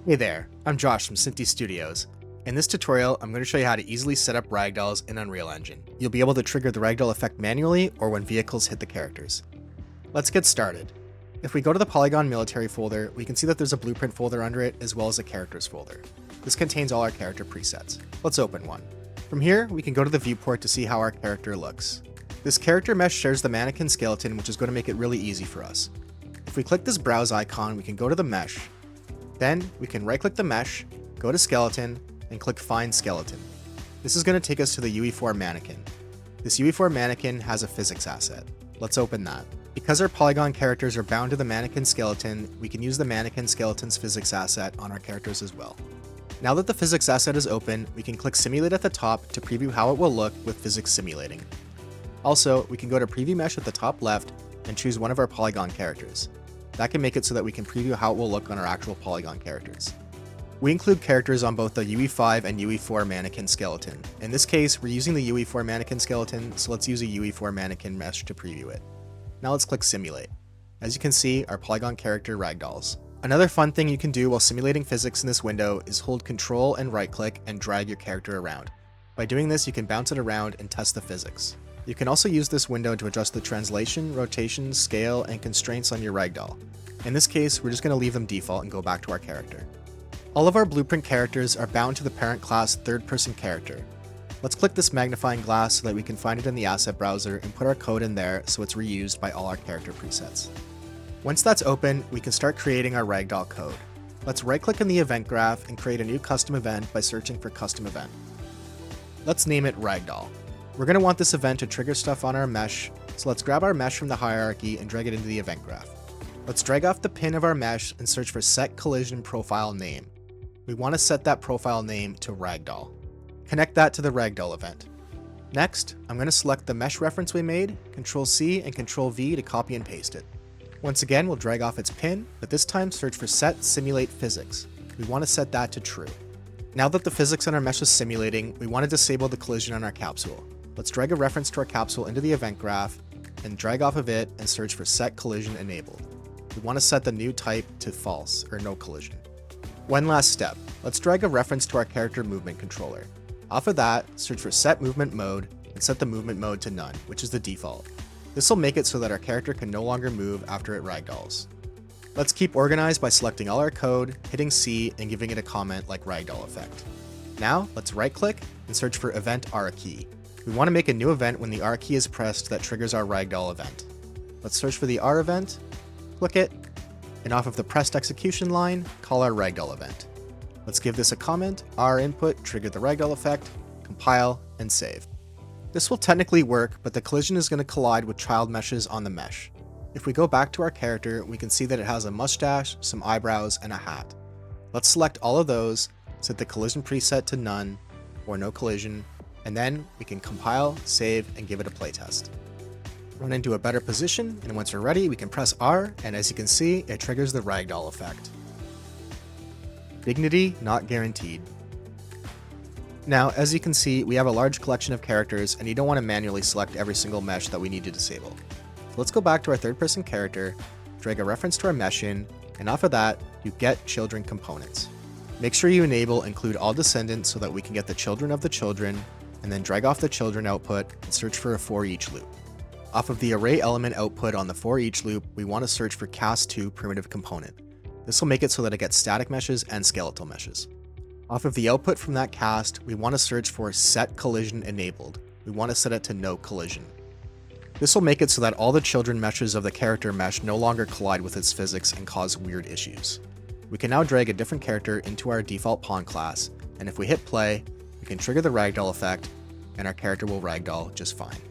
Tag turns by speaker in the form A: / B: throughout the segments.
A: Hey there, I'm Josh from Synty Studios. In this tutorial, I'm going to show you how to easily set up ragdolls in Unreal Engine. You'll be able to trigger the ragdoll effect manually or when vehicles hit the characters. Let's get started. If we go to the Polygon military folder, we can see that there's a blueprint folder under it as well as a characters folder. This contains all our character presets. Let's open one. From here, we can go to the viewport to see how our character looks. This character mesh shares the mannequin skeleton, which is going to make it really easy for us. If we click this browse icon, we can go to the mesh. Then we can right-click the mesh, go to skeleton, and click Find Skeleton. This is going to take us to the UE4 mannequin. This UE4 mannequin has a physics asset. Let's open that. Because our polygon characters are bound to the mannequin skeleton, we can use the mannequin skeleton's physics asset on our characters as well. Now that the physics asset is open, we can click Simulate at the top to preview how it will look with physics simulating. Also, we can go to Preview Mesh at the top left and choose one of our polygon characters. That can make it so that we can preview how it will look on our actual polygon characters. We include characters on both the UE5 and UE4 mannequin skeleton. In this case, we're using the UE4 mannequin skeleton, so let's use a UE4 mannequin mesh to preview it. Now let's click Simulate. As you can see, our polygon character ragdolls. Another fun thing you can do while simulating physics in this window is hold Ctrl and right click and drag your character around. By doing this, you can bounce it around and test the physics. You can also use this window to adjust the translation, rotation, scale, and constraints on your ragdoll. In this case, we're just going to leave them default and go back to our character. All of our blueprint characters are bound to the parent class third-person character. Let's click this magnifying glass so that we can find it in the asset browser and put our code in there so it's reused by all our character presets. Once that's open, we can start creating our Ragdoll code. Let's right-click in the event graph and create a new custom event by searching for custom event. Let's name it Ragdoll. We're going to want this event to trigger stuff on our mesh, so let's grab our mesh from the hierarchy and drag it into the event graph. Let's drag off the pin of our mesh and search for Set Collision Profile Name. We want to set that profile name to Ragdoll. Connect that to the Ragdoll event. Next, I'm going to select the mesh reference we made, Ctrl+C and Ctrl+V to copy and paste it. Once again, we'll drag off its pin, but this time search for Set Simulate Physics. We want to set that to True. Now that the physics on our mesh is simulating, we want to disable the collision on our capsule. Let's drag a reference to our capsule into the event graph and drag off of it and search for Set Collision Enabled. We want to set the new type to false or no collision. One last step. Let's drag a reference to our character movement controller. Off of that, search for Set Movement Mode and set the movement mode to None, which is the default. This will make it so that our character can no longer move after it ragdolls. Let's keep organized by selecting all our code, hitting C, and giving it a comment like Ragdoll Effect. Now, let's right-click and search for Event R key. We want to make a new event when the R key is pressed that triggers our Ragdoll event. Let's search for the R event, click it, and off of the pressed execution line, call our Ragdoll event. Let's give this a comment, R input triggered the Ragdoll effect, compile, and save. This will technically work, but the collision is going to collide with child meshes on the mesh. If we go back to our character, we can see that it has a mustache, some eyebrows, and a hat. Let's select all of those, set the collision preset to None, or no collision, and then we can compile, save, and give it a playtest. Run into a better position, and once we're ready, we can press R, and as you can see, it triggers the Ragdoll effect. Dignity not guaranteed. Now, as you can see, we have a large collection of characters, and you don't want to manually select every single mesh that we need to disable. So let's go back to our third-person character, drag a reference to our mesh in, and off of that, you get children components. Make sure you enable include all descendants so that we can get the children of the children, and then drag off the children output and search for a for each loop. Off of the array element output on the for each loop, we want to search for cast2 primitive component. This will make it so that it gets static meshes and skeletal meshes. Off of the output from that cast, we want to search for Set Collision Enabled. We want to set it to no collision. This will make it so that all the children meshes of the character mesh no longer collide with its physics and cause weird issues. We can now drag a different character into our default pawn class, and if we hit play, we can trigger the Ragdoll effect, and our character will ragdoll just fine.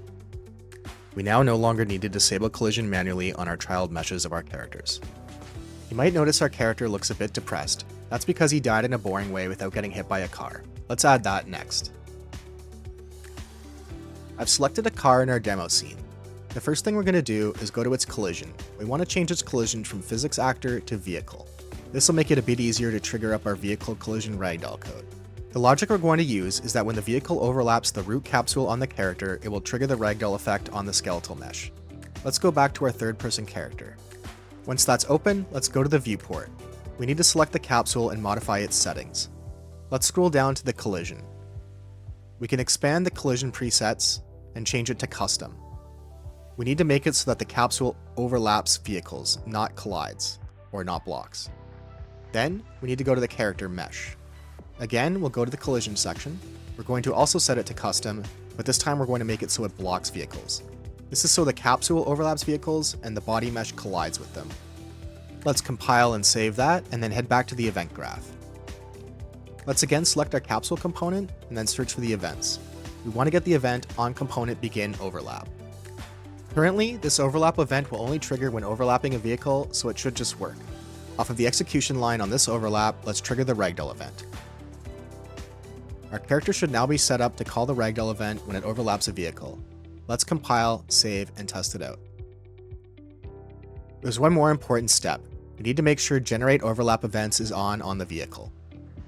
A: We now no longer need to disable collision manually on our child meshes of our characters. You might notice our character looks a bit depressed. That's because he died in a boring way without getting hit by a car. Let's add that next. I've selected a car in our demo scene. The first thing we're going to do is go to its collision. We want to change its collision from physics actor to vehicle. This will make it a bit easier to trigger up our vehicle collision Ragdoll code. The logic we're going to use is that when the vehicle overlaps the root capsule on the character, it will trigger the Ragdoll effect on the skeletal mesh. Let's go back to our third-person character. Once that's open, let's go to the viewport. we need to select the capsule and modify its settings. Let's scroll down to the collision. We can expand the collision presets and change it to custom. We need to make it so that the capsule overlaps vehicles, not collides, or not blocks. Then, we need to go to the character mesh. Again, we'll go to the collision section. We're going to also set it to custom, but this time we're going to make it so it blocks vehicles. This is so the capsule overlaps vehicles and the body mesh collides with them. Let's compile and save that, and then head back to the event graph. Let's again select our capsule component, and then search for the events. We want to get the event onComponentBegin overlap. Currently, this overlap event will only trigger when overlapping a vehicle, so it should just work. Off of the execution line on this overlap, let's trigger the Ragdoll event. Our character should now be set up to call the Ragdoll event when it overlaps a vehicle. Let's compile, save, and test it out. There's one more important step. We need to make sure Generate Overlap Events is on the vehicle.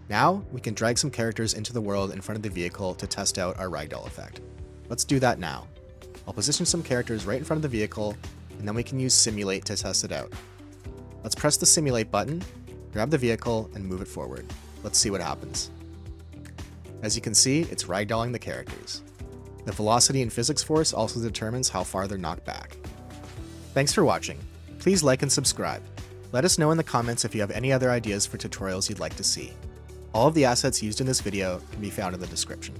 A: Now, we can drag some characters into the world in front of the vehicle to test out our Ragdoll effect. Let's do that now. I'll position some characters right in front of the vehicle, and then we can use Simulate to test it out. Let's press the Simulate button, grab the vehicle, and move it forward. Let's see what happens. As you can see, it's ragdolling the characters. The velocity and physics force also determines how far they're knocked back. Thanks for watching. Please like and subscribe. Let us know in the comments if you have any other ideas for tutorials you'd like to see. All of the assets used in this video can be found in the description.